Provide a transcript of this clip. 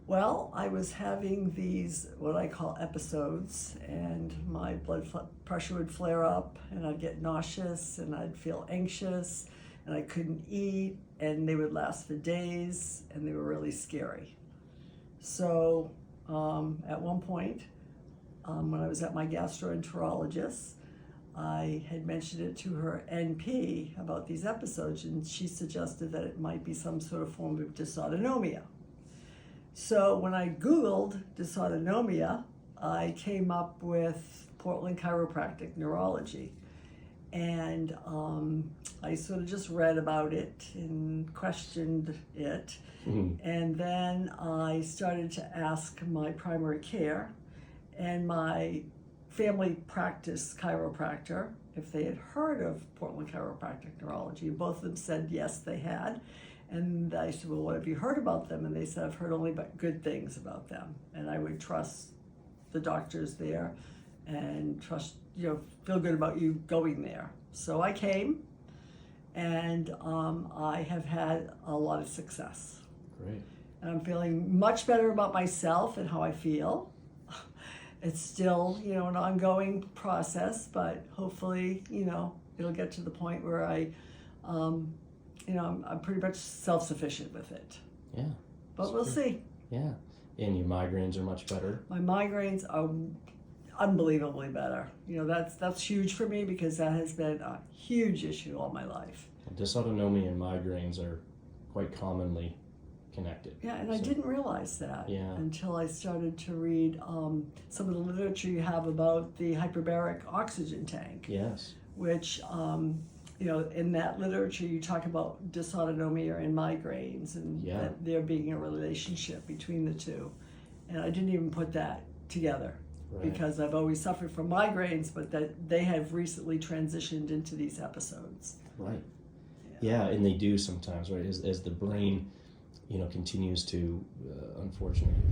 Well, I was having these, what I call episodes, and my pressure would flare up, and I'd get nauseous, and I'd feel anxious, and I couldn't eat, and they would last for days, and they were really scary. So at one point, when I was at my gastroenterologist, I had mentioned it to her NP about these episodes, and she suggested that it might be some sort of form of dysautonomia. So when I Googled dysautonomia, I came up with Portland Chiropractic Neurology. And I sort of just read about it and questioned it. Mm-hmm. And then I started to ask my primary care and my family practice chiropractor if they had heard of Portland Chiropractic Neurology. Both of them said yes, they had. And I said, well, what have you heard about them? And they said, I've heard only but good things about them. And I would trust the doctors there and trust, feel good about you going there. So I came, and I have had a lot of success. Great. And I'm feeling much better about myself and how I feel. It's still, an ongoing process, but hopefully, it'll get to the point where I'm pretty much self-sufficient with it. Yeah. But we'll see. Yeah. And your migraines are much better? My migraines are unbelievably better. That's huge for me because that has been a huge issue all my life. Dysautonomia and migraines are quite commonly connected. Yeah, and I didn't realize that until I started to read some of the literature you have about the hyperbaric oxygen tank. Yes. Which in that literature, you talk about dysautonomia and migraines, and that there being a relationship between the two. And I didn't even put that together because I've always suffered from migraines, but that they have recently transitioned into these episodes. Right. Yeah, and they do sometimes, right? As the brain, continues to, unfortunately.